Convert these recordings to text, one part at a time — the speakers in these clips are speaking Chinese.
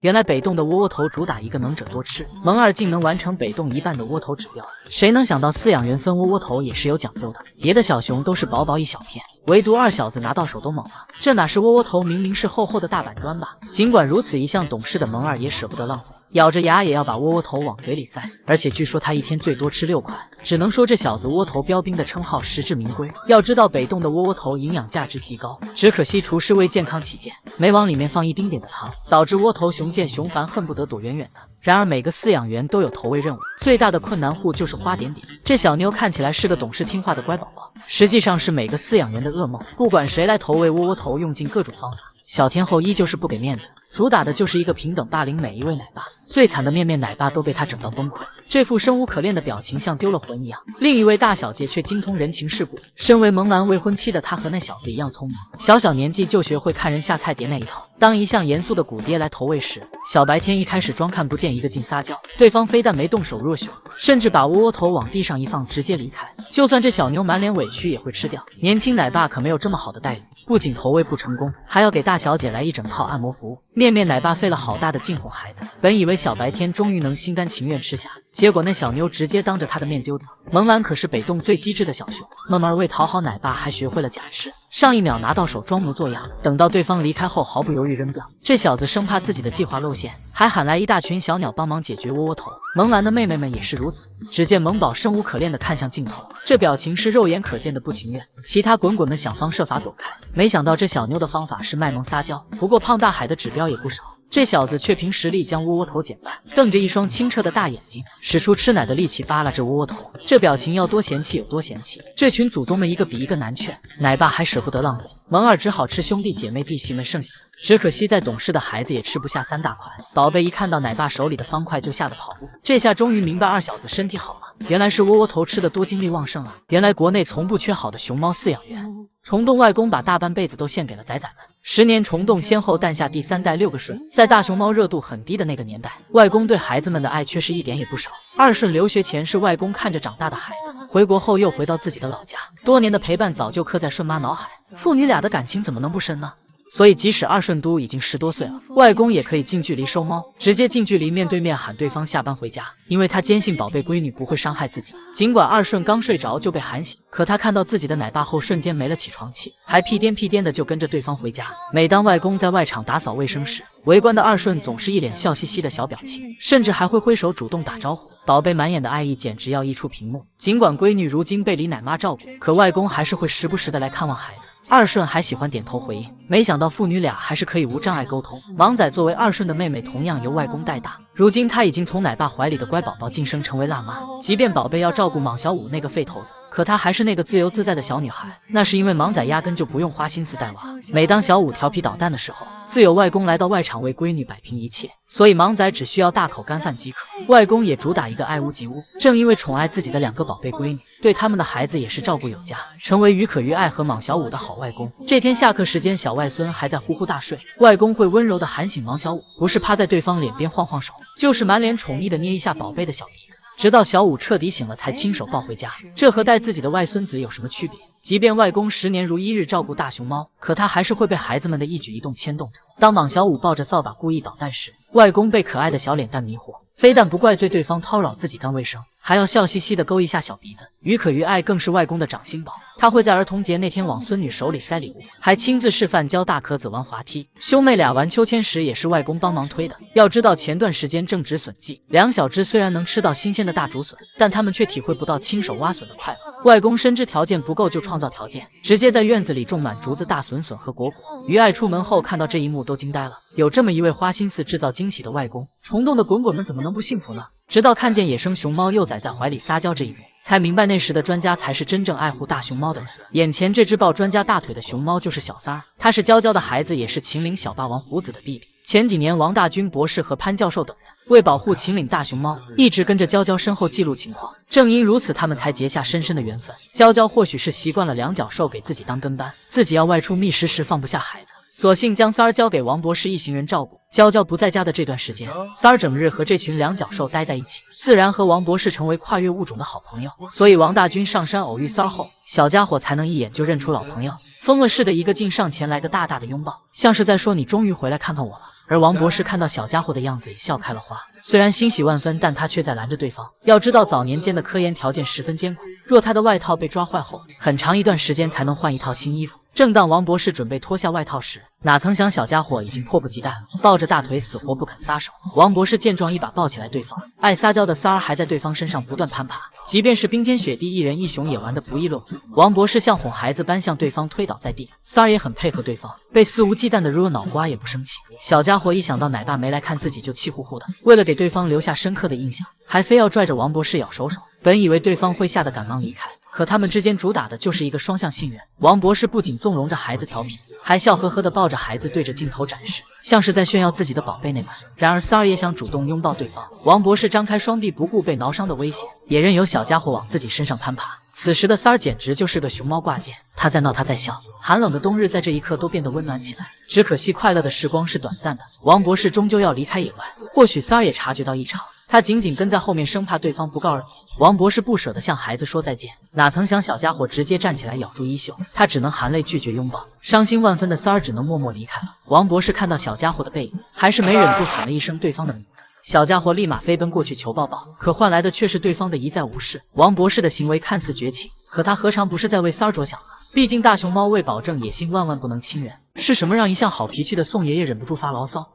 原来北洞的窝窝头主打一个能者多吃，萌二竟能完成北洞一半的窝头指标。谁能想到饲养员分窝窝头也是有讲究的，别的小熊都是薄薄一小片，唯独二小子拿到手都猛了。这哪是窝窝头，明明是厚厚的大板砖吧？尽管如此，一向懂事的萌二也舍不得浪费。咬着牙也要把窝窝头往嘴里塞，而且据说他一天最多吃6块，只能说这小子窝头标兵的称号实至名归。要知道北洞的窝窝头营养价值极高，只可惜厨师为健康起见，没往里面放一丁点的糖，导致窝头熊见熊烦，恨不得躲远远的。然而每个饲养员都有投喂任务，最大的困难户就是花点点。这小妞看起来是个懂事听话的乖宝宝，实际上是每个饲养员的噩梦。不管谁来投喂窝窝头，用尽各种方法，小天后依旧是不给面子，主打的就是一个平等霸凌每一位奶爸。最惨的面面奶爸都被他整到崩溃，这副生无可恋的表情像丢了魂一样。另一位大小姐却精通人情世故，身为萌男未婚妻的她和那小子一样聪明，小年纪就学会看人下菜碟那一套。当一向严肃的古爹来投喂时，小白天一开始装看不见，一个劲撒娇，对方非但没动手若熊，甚至把窝窝头往地上一放，直接离开。就算这小妞满脸委屈也会吃掉。年轻奶爸可没有这么好的待遇，不仅投喂不成功，还要给大小姐来一整套按摩服务。面面奶爸费了好大的劲哄孩子，本以为小白天终于能心甘情愿吃下，结果那小妞直接当着他的面丢掉。萌兰可是北洞最机智的小熊，慢慢为讨好奶爸还学会了假吃，上一秒拿到手装模作样，等到对方离开后毫不犹豫扔掉。这小子生怕自己的计划露馅，还喊来一大群小鸟帮忙解决窝窝头。萌兰的妹妹们也是如此，只见萌宝生无可恋的看向镜头，这表情是肉眼可见的不情愿。其他滚滚们想方设法躲开，没想到这小妞的方法是卖萌撒娇。不过胖大海的指标也不少，这小子却凭实力将窝窝头减半，瞪着一双清澈的大眼睛，使出吃奶的力气扒拉着窝窝头，这表情要多嫌弃有多嫌弃。这群祖宗们一个比一个难劝，奶爸还舍不得浪费，萌二只好吃兄弟姐妹弟媳们剩下的，只可惜再懂事的孩子也吃不下3大块。宝贝一看到奶爸手里的方块就吓得跑步，这下终于明白二小子身体好了，原来是窝窝头吃的多，精力旺盛啊！原来国内从不缺好的熊猫饲养员。虫洞外公把大半辈子都献给了崽崽们，10年虫洞先后诞下第3代6个顺。在大熊猫热度很低的那个年代，外公对孩子们的爱却是一点也不少。二顺留学前是外公看着长大的孩子，回国后又回到自己的老家，多年的陪伴早就刻在顺妈脑海，父女俩的感情怎么能不深呢？所以即使二顺都已经10多岁了，外公也可以近距离收猫，直接近距离面对面喊对方下班回家，因为他坚信宝贝闺女不会伤害自己。尽管二顺刚睡着就被喊醒，可他看到自己的奶爸后瞬间没了起床气，还屁颠屁颠的就跟着对方回家。每当外公在外场打扫卫生时，围观的二顺总是一脸笑嘻嘻的小表情，甚至还会挥手主动打招呼，宝贝满眼的爱意简直要溢出屏幕。尽管闺女如今被李奶妈照顾，可外公还是会时不时的来看望孩子。二顺还喜欢点头回应，没想到父女俩还是可以无障碍沟通。芒仔作为二顺的妹妹，同样由外公带大，如今她已经从奶爸怀里的乖宝宝晋升成为辣妈。即便宝贝要照顾莽小五那个废头的，可她还是那个自由自在的小女孩，那是因为芒仔压根就不用花心思带娃。每当小五调皮捣蛋的时候，自有外公来到外场为闺女摆平一切，所以芒仔只需要大口干饭即可。外公也主打一个爱屋及乌，正因为宠爱自己的2个宝贝闺女，对他们的孩子也是照顾有加，成为于可于爱和莽小五的好外公。这天下课时间，小外孙还在呼呼大睡，外公会温柔地喊醒莽小五，不是趴在对方脸边晃晃手，就是满脸宠溺地捏一下宝贝的小鼻子，直到小五彻底醒了才亲手抱回家。这和带自己的外孙子有什么区别？即便外公10年如一日照顾大熊猫，可他还是会被孩子们的一举一动牵动着。当莽小五抱着扫把故意捣蛋时，外公被可爱的小脸蛋迷惑，非但不怪罪对方叨扰自己干卫生，还要笑嘻嘻地勾一下小鼻子。于可于爱更是外公的掌心宝，他会在儿童节那天往孙女手里塞礼物，还亲自示范教大壳子玩滑梯。兄妹俩玩秋千时也是外公帮忙推的。要知道前段时间正值笋季，2小只虽然能吃到新鲜的大竹笋，但他们却体会不到亲手挖笋的快乐。外公深知条件不够就创造条件，直接在院子里种满竹子、大笋笋和果果。于爱出门后看到这一幕都惊呆了，有这么一位花心思制造惊喜的外公，虫洞的滚滚们怎么能不幸福呢？直到看见野生熊猫幼崽在怀里撒娇这一幕，才明白那时的专家才是真正爱护大熊猫的人。眼前这只抱专家大腿的熊猫就是小三儿，他是娇娇的孩子，也是秦岭小霸王胡子的弟弟。前几年王大军博士和潘教授等人为保护秦岭大熊猫，一直跟着娇娇身后记录情况，正因如此他们才结下深深的缘分。娇娇或许是习惯了2脚兽给自己当跟班，自己要外出觅食时放不下孩子，索性将三儿交给王博士一行人照顾。娇娇不在家的这段时间，三儿整日和这群两脚兽待在一起，自然和王博士成为跨越物种的好朋友。所以王大军上山偶遇三儿后，小家伙才能一眼就认出老朋友，疯了似的一个劲上前来个大大的拥抱，像是在说你终于回来看看我了。而王博士看到小家伙的样子也笑开了花，虽然欣喜万分，但他却在拦着对方。要知道早年间的科研条件十分艰苦，若他的外套被抓坏后，很长一段时间才能换一套新衣服。正当王博士准备脱下外套时，哪曾想小家伙已经迫不及待了，抱着大腿死活不肯撒手。王博士见状一把抱起来对方，爱撒娇的三儿还在对方身上不断攀爬，即便是冰天雪地，一人一熊也玩得不亦乐乎。王博士像哄孩子般向对方推倒在地，三儿也很配合对方，被肆无忌惮的如了脑瓜也不生气。小家伙一想到奶爸没来看自己就气呼呼的，为了给对方留下深刻的印象，还非要拽着王博士咬手手。本以为对方会吓得赶忙离开，可他们之间主打的就是一个双向信任。王博士不仅纵容着孩子调皮，还笑呵呵地抱着孩子对着镜头展示，像是在炫耀自己的宝贝那般。然而三儿也想主动拥抱对方，王博士张开双臂不顾被挠伤的危险，也任由小家伙往自己身上攀爬。此时的三儿简直就是个熊猫挂件，他在闹，他在笑。寒冷的冬日在这一刻都变得温暖起来，只可惜快乐的时光是短暂的，王博士终究要离开野外。或许三儿也察觉到异常，他紧紧跟在后面，生怕对方不告而别。王博士不舍得向孩子说再见，哪曾想小家伙直接站起来咬住衣袖，他只能含泪拒绝拥抱。伤心万分的三儿只能默默离开了。王博士看到小家伙的背影，还是没忍住喊了一声对方的名字。小家伙立马飞奔过去求抱抱，可换来的却是对方的一再无视。王博士的行为看似绝情，可他何尝不是在为三儿着想呢？毕竟大熊猫为保证野性，万万不能亲人。是什么让一向好脾气的宋爷爷忍不住发牢骚？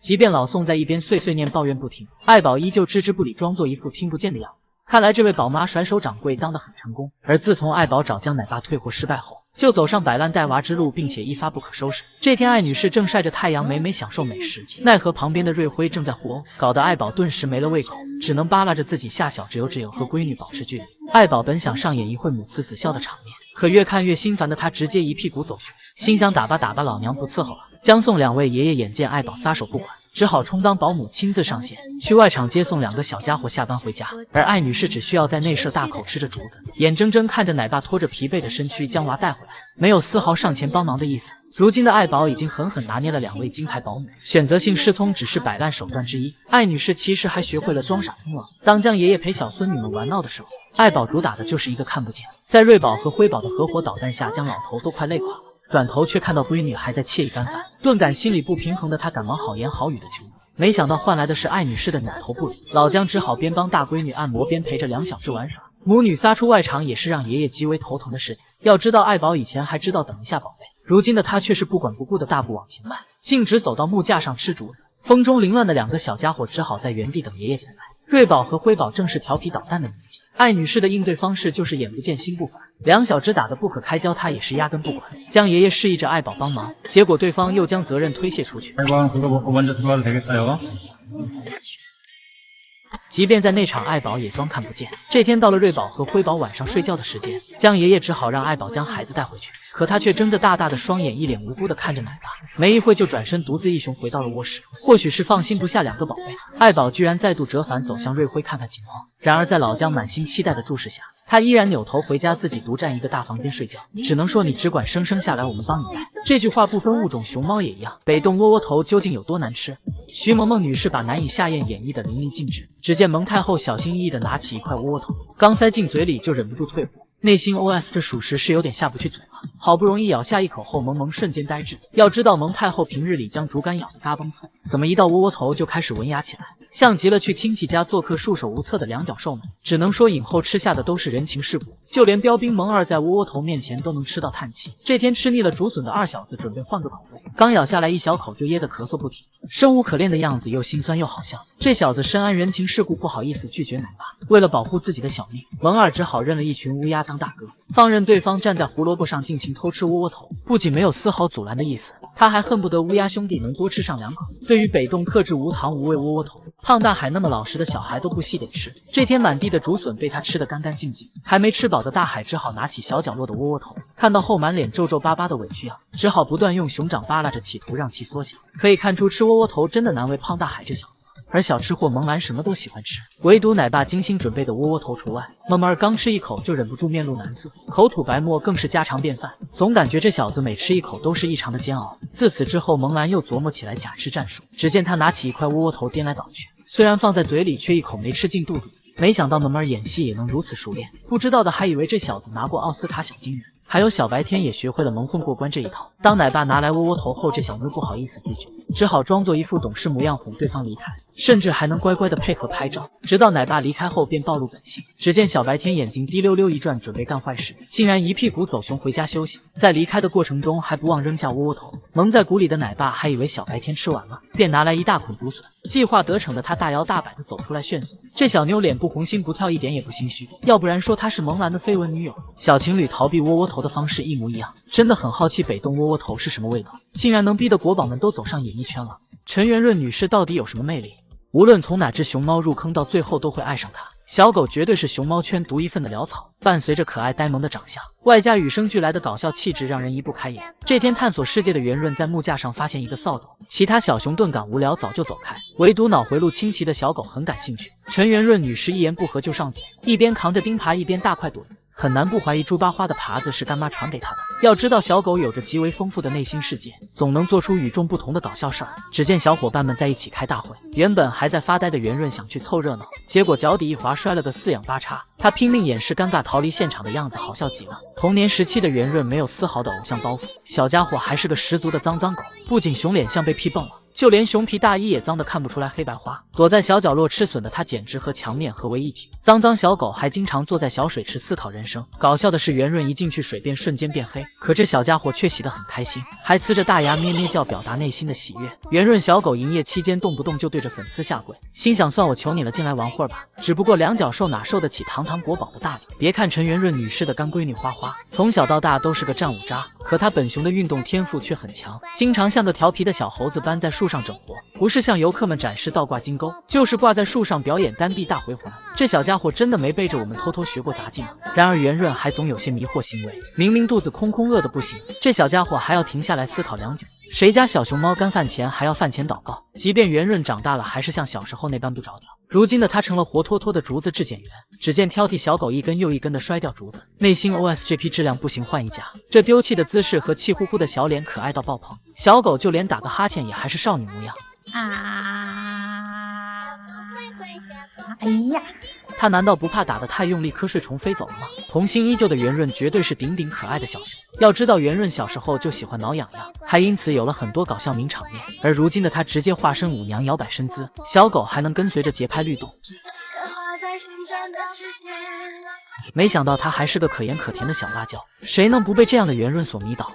即便老宋在一边碎碎念抱怨不停，爱宝依旧置之不理，装作一副听不见的样子。看来这位宝妈甩手掌柜当得很成功。而自从爱宝找江奶爸退货失败后，就走上摆烂带娃之路，并且一发不可收拾。这天，艾女士正晒着太阳美美享受美食，奈何旁边的瑞辉正在互殴，搞得爱宝顿时没了胃口，只能扒拉着自己下小只有和闺女保持距离。爱宝本想上演一会母慈子孝的场面，可越看越心烦的她直接一屁股走去，心想打吧打吧，老娘不伺候了。江宋两位爷爷眼见爱宝撒手不管，只好充当保姆，亲自上线去外场接送两个小家伙下班回家。而艾女士只需要在内设大口吃着竹子，眼睁睁看着奶爸拖着疲惫的身躯将娃带回来，没有丝毫上前帮忙的意思。如今的爱宝已经狠狠拿捏了两位金牌保姆，选择性失聪只是摆烂手段之一。艾女士其实还学会了装傻充愣。当江爷爷陪小孙女们玩闹的时候，爱宝主打的就是一个看不见，在瑞宝和辉宝的合伙捣蛋下，将老头都快累垮了。转头却看到闺女还在惬意干饭，顿感心里不平衡的他赶忙好言好语的求助，没想到换来的是艾女士的扭头不理。老江只好边帮大闺女按摩，边陪着两小只玩耍。母女仨出外场也是让爷爷极为头疼的事情。要知道爱宝以前还知道等一下宝贝，如今的他却是不管不顾的大步往前迈，径直走到木架上吃竹子。风中凌乱的两个小家伙只好在原地等爷爷前来。瑞宝和辉宝正是调皮捣蛋的年纪，艾女士的应对方式就是眼不见心不烦，两小只打得不可开交，她也是压根不管。江爷爷示意着爱宝帮忙，结果对方又将责任推卸出去。即便在内场，爱宝也装看不见。这天到了瑞宝和辉宝晚上睡觉的时间，江爷爷只好让爱宝将孩子带回去，可他却睁着大大的双眼，一脸无辜地看着奶爸，没一会就转身独自一雄回到了卧室。或许是放心不下两个宝贝，爱宝居然再度折返走向瑞辉看看情况。然而在老江满心期待的注视下，他依然扭头回家，自己独占一个大房间睡觉。只能说你只管生下来，我们帮你带。这句话不分物种，熊猫也一样。北洞窝窝头究竟有多难吃？徐萌萌女士把难以下咽演绎的淋漓尽致。只见蒙太后小心翼翼地拿起一块窝窝头，刚塞进嘴里就忍不住退火，内心 OS 这属实是有点下不去嘴了。好不容易咬下一口后，萌萌瞬间呆滞。要知道蒙太后平日里将竹竿咬得嘎嘣脆，怎么一到窝窝头就开始文雅起来，像极了去亲戚家做客束手无策的两脚兽们。只能说影后吃下的都是人情世故，就连标兵萌二在窝窝头面前都能吃到叹气。这天吃腻了竹笋的二小子准备换个口味，刚咬下来一小口就噎得咳嗽不停，生无可恋的样子又心酸又好笑。这小子深谙人情世故，不好意思拒绝奶爸，为了保护自己的小命，萌二只好认了一群乌鸦当大哥，放任对方站在胡萝卜上尽情偷吃窝窝头，不仅没有丝毫阻拦的意思，他还恨不得乌鸦兄弟能多吃上两口。对于北洞克制无糖无味窝窝头，胖大海那么老实的小孩都不惜得吃。这天满地的竹笋被他吃得干干净净，还没吃饱的大海只好拿起小角落的窝窝头，看到后满脸皱皱巴巴的委屈啊，只好不断用熊掌扒拉着，企图让其缩小。可以看出吃窝窝头真的难为胖大海这小子。而小吃货萌兰什么都喜欢吃，唯独奶爸精心准备的窝窝头除外。萌儿刚吃一口就忍不住面露难色，口吐白沫更是家常便饭，总感觉这小子每吃一口都是异常的煎熬。自此之后，萌兰又琢磨起来假吃战术。只见他拿起一块窝窝头颠来倒去，虽然放在嘴里，却一口没吃进肚子里。没想到萌儿演戏也能如此熟练，不知道的还以为这小子拿过奥斯卡小金人。还有小白天也学会了蒙混过关这一套。当奶爸拿来窝窝头后，这小妞不好意思拒绝，只好装作一副懂事模样哄对方离开，甚至还能乖乖的配合拍照。直到奶爸离开后，便暴露本性。只见小白天眼睛滴溜溜一转，准备干坏事，竟然一屁股走熊回家休息。在离开的过程中，还不忘扔下窝窝头。蒙在鼓里的奶爸还以为小白天吃完了，便拿来一大捆竹笋。计划得逞的他大摇大摆的走出来炫送。这小妞脸不红心不跳，一点也不心虚，要不然说她是萌兰的绯闻女友。小情侣逃避窝窝头的方式一模一样，真的很好奇北冻窝窝头是什么味道，竟然能逼得国宝们都走上演艺圈了。陈圆润女士到底有什么魅力？无论从哪只熊猫入坑，到最后都会爱上她。小狗绝对是熊猫圈独一份的潦草，伴随着可爱呆萌的长相，外加与生俱来的搞笑气质，让人移不开眼。这天探索世界的圆润在木架上发现一个扫帚，其他小熊顿感无聊早就走开，唯独脑回路清奇的小狗很感兴趣。陈圆润女士一言不合就上嘴，一边扛着钉耙一边大快朵颐，很难不怀疑猪八花的耙子是干妈传给她的。要知道小狗有着极为丰富的内心世界，总能做出与众不同的搞笑事儿。只见小伙伴们在一起开大会，原本还在发呆的圆润想去凑热闹，结果脚底一滑摔了个四仰八叉。他拼命掩饰尴尬逃离现场的样子，好笑极了。童年时期的圆润没有丝毫的偶像包袱，小家伙还是个十足的脏脏狗，不仅熊脸像被劈蹦了，就连熊皮大衣也脏得看不出来黑白花。躲在小角落吃笋的他简直和墙面合为一体。脏脏小狗还经常坐在小水池思考人生。搞笑的是，圆润一进去水便瞬间变黑，可这小家伙却洗得很开心，还呲着大牙咩咩叫，表达内心的喜悦。圆润小狗营业期间动不动就对着粉丝下跪，心想算我求你了，进来玩会儿吧。只不过两脚兽哪受得起堂堂国宝的大礼。别看陈圆润女士的干闺女花花从小到大都是个战五渣，可她本熊的运动天赋却很强，经常像个调皮的小猴子般在树上整活，不是向游客们展示倒挂金钩，就是挂在树上表演单臂大回环。这小家伙真的没背着我们偷偷学过杂技吗？然而圆润还总有些迷惑行为，明明肚子空空饿得不行，这小家伙还要停下来思考良久。谁家小熊猫干饭前还要饭前祷告？即便圆润长大了，还是像小时候那般不着调。如今的他成了活脱脱的竹子质检员，只见挑剔小狗一根又一根的摔掉竹子，内心 OS：GP 质量不行换一家。这丢弃的姿势和气呼呼的小脸可爱到爆棚，小狗就连打个哈欠也还是少女模样。哎呀，他难道不怕打得太用力瞌睡虫飞走了吗？童心依旧的圆润绝对是顶顶可爱的小熊。要知道圆润小时候就喜欢挠痒痒，还因此有了很多搞笑名场面，而如今的他直接化身舞娘摇摆身姿，小狗还能跟随着节拍律动。没想到他还是个可盐可甜的小辣椒，谁能不被这样的圆润所迷倒？